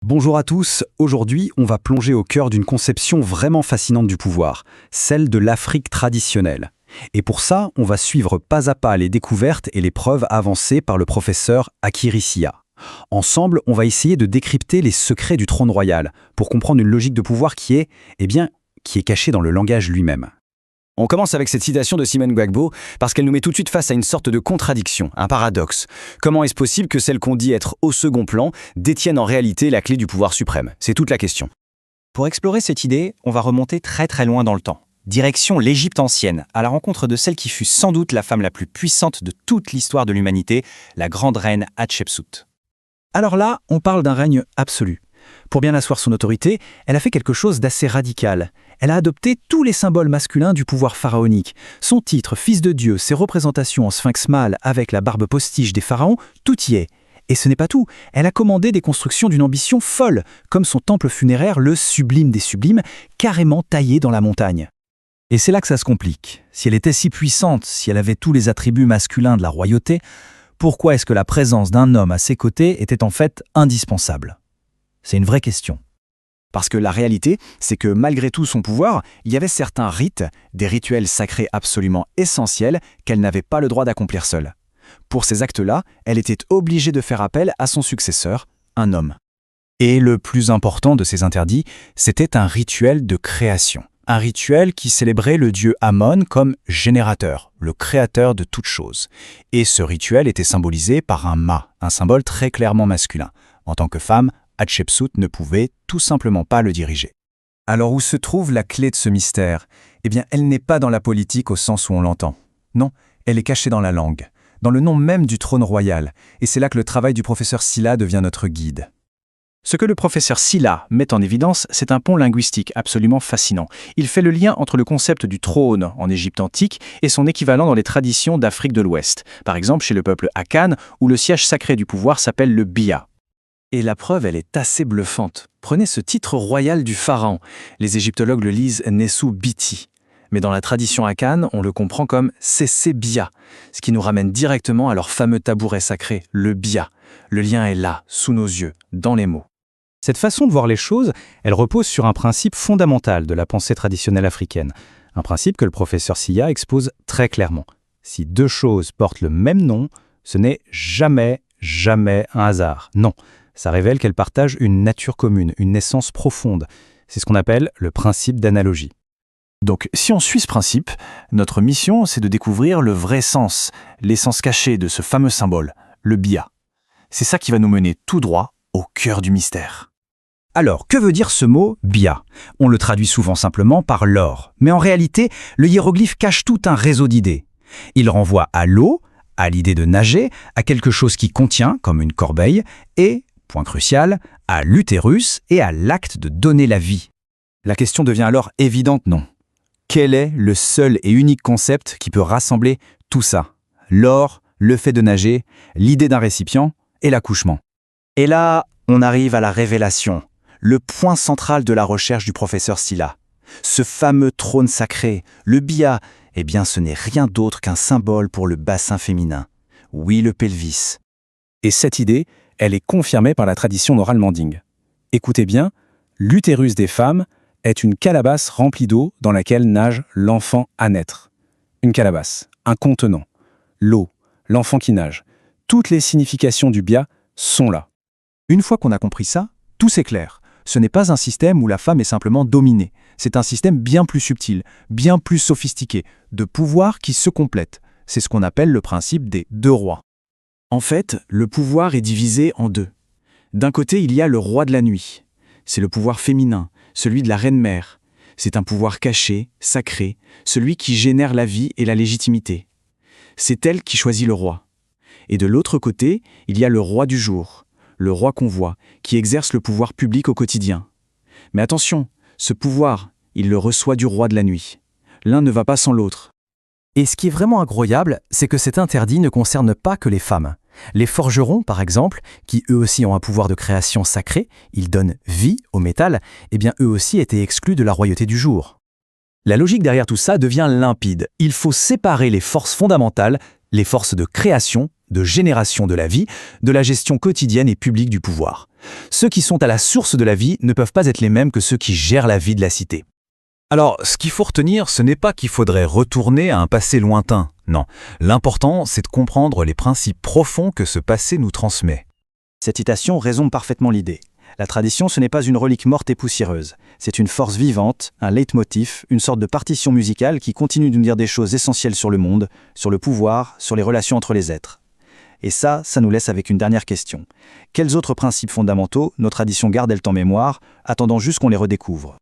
Bonjour à tous, aujourd'hui on va plonger au cœur d'une conception vraiment fascinante du pouvoir, celle de l'Afrique traditionnelle. Et pour ça, on va suivre pas à pas les découvertes et les preuves avancées par le professeur Akiri Sia. Ensemble, on va essayer de décrypter les secrets du trône royal, pour comprendre une logique de pouvoir qui est cachée dans le langage lui-même. On commence avec cette citation de Simone Gbagbo parce qu'elle nous met tout de suite face à une sorte de contradiction, un paradoxe. Comment est-ce possible que celles qu'on dit être au second plan détiennent en réalité la clé du pouvoir suprême? C'est toute la question. Pour explorer cette idée, on va remonter très très loin dans le temps. Direction l'Égypte ancienne, à la rencontre de celle qui fut sans doute la femme la plus puissante de toute l'histoire de l'humanité, la grande reine Hatshepsut. Alors là, on parle d'un règne absolu. Pour bien asseoir son autorité, elle a fait quelque chose d'assez radical. Elle a adopté tous les symboles masculins du pouvoir pharaonique. Son titre, fils de Dieu, ses représentations en sphinx mâle avec la barbe postiche des pharaons, tout y est. Et ce n'est pas tout, elle a commandé des constructions d'une ambition folle, comme son temple funéraire, le sublime des sublimes, carrément taillé dans la montagne. Et c'est là que ça se complique. Si elle était si puissante, si elle avait tous les attributs masculins de la royauté, pourquoi est-ce que la présence d'un homme à ses côtés était en fait indispensable? C'est une vraie question. Parce que la réalité, c'est que malgré tout son pouvoir, il y avait certains rites, des rituels sacrés absolument essentiels qu'elle n'avait pas le droit d'accomplir seule. Pour ces actes-là, elle était obligée de faire appel à son successeur, un homme. Et le plus important de ces interdits, c'était un rituel de création. Un rituel qui célébrait le dieu Amon comme générateur, le créateur de toutes choses. Et ce rituel était symbolisé par un mât, un symbole très clairement masculin. En tant que femme, Hatshepsut ne pouvait tout simplement pas le diriger. Alors où se trouve la clé de ce mystère? Eh bien, elle n'est pas dans la politique au sens où on l'entend. Non, elle est cachée dans la langue, dans le nom même du trône royal, et c'est là que le travail du professeur Silla devient notre guide. Ce que le professeur Silla met en évidence, c'est un pont linguistique absolument fascinant. Il fait le lien entre le concept du trône en Égypte antique et son équivalent dans les traditions d'Afrique de l'Ouest. Par exemple, chez le peuple Akan, où le siège sacré du pouvoir s'appelle le Bia. Et la preuve, elle est assez bluffante. Prenez ce titre royal du pharaon. Les égyptologues le lisent Nessu Biti. Mais dans la tradition Akan, on le comprend comme Sese Bia, ce qui nous ramène directement à leur fameux tabouret sacré, le Bia. Le lien est là, sous nos yeux, dans les mots. Cette façon de voir les choses, elle repose sur un principe fondamental de la pensée traditionnelle africaine. Un principe que le professeur Sia expose très clairement. Si deux choses portent le même nom, ce n'est jamais un hasard. Non. Ça révèle qu'elles partagent une nature commune, une essence profonde. C'est ce qu'on appelle le principe d'analogie. Donc, si on suit ce principe, notre mission, c'est de découvrir le vrai sens, l'essence cachée de ce fameux symbole, le Bia. C'est ça qui va nous mener tout droit au cœur du mystère. Alors, que veut dire ce mot « bia » ? On le traduit souvent simplement par « l'or ». Mais en réalité, le hiéroglyphe cache tout un réseau d'idées. Il renvoie à l'eau, à l'idée de nager, à quelque chose qui contient, comme une corbeille, et, point crucial, à l'utérus et à l'acte de donner la vie. La question devient alors évidente, non? Quel est le seul et unique concept qui peut rassembler tout ça? L'or, le fait de nager, l'idée d'un récipient et l'accouchement. Et là, on arrive à la révélation, le point central de la recherche du professeur Silla. Ce fameux trône sacré, le Bia, eh bien ce n'est rien d'autre qu'un symbole pour le bassin féminin. Oui, le pelvis. Et cette idée, elle est confirmée par la tradition orale mandingue. Écoutez bien, l'utérus des femmes est une calebasse remplie d'eau dans laquelle nage l'enfant à naître. Une calebasse, un contenant, l'eau, l'enfant qui nage. Toutes les significations du Bia sont là. Une fois qu'on a compris ça, tout s'éclaire. Ce n'est pas un système où la femme est simplement dominée. C'est un système bien plus subtil, bien plus sophistiqué, de pouvoir qui se complètent. C'est ce qu'on appelle le principe des deux rois. En fait, le pouvoir est divisé en deux. D'un côté, il y a le roi de la nuit. C'est le pouvoir féminin, celui de la reine-mère. C'est un pouvoir caché, sacré, celui qui génère la vie et la légitimité. C'est elle qui choisit le roi. Et de l'autre côté, il y a le roi du jour, le roi qu'on voit, qui exerce le pouvoir public au quotidien. Mais attention, ce pouvoir, il le reçoit du roi de la nuit. L'un ne va pas sans l'autre. Et ce qui est vraiment incroyable, c'est que cet interdit ne concerne pas que les femmes. Les forgerons, par exemple, qui eux aussi ont un pouvoir de création sacré, ils donnent vie au métal, eh bien eux aussi étaient exclus de la royauté du jour. La logique derrière tout ça devient limpide. Il faut séparer les forces fondamentales, les forces de création, de génération de la vie, de la gestion quotidienne et publique du pouvoir. Ceux qui sont à la source de la vie ne peuvent pas être les mêmes que ceux qui gèrent la vie de la cité. Alors, ce qu'il faut retenir, ce n'est pas qu'il faudrait retourner à un passé lointain. Non, l'important, c'est de comprendre les principes profonds que ce passé nous transmet. Cette citation résume parfaitement l'idée. La tradition, ce n'est pas une relique morte et poussiéreuse. C'est une force vivante, un leitmotiv, une sorte de partition musicale qui continue de nous dire des choses essentielles sur le monde, sur le pouvoir, sur les relations entre les êtres. Et ça nous laisse avec une dernière question. Quels autres principes fondamentaux nos traditions gardent-elles en mémoire, attendant juste qu'on les redécouvre ?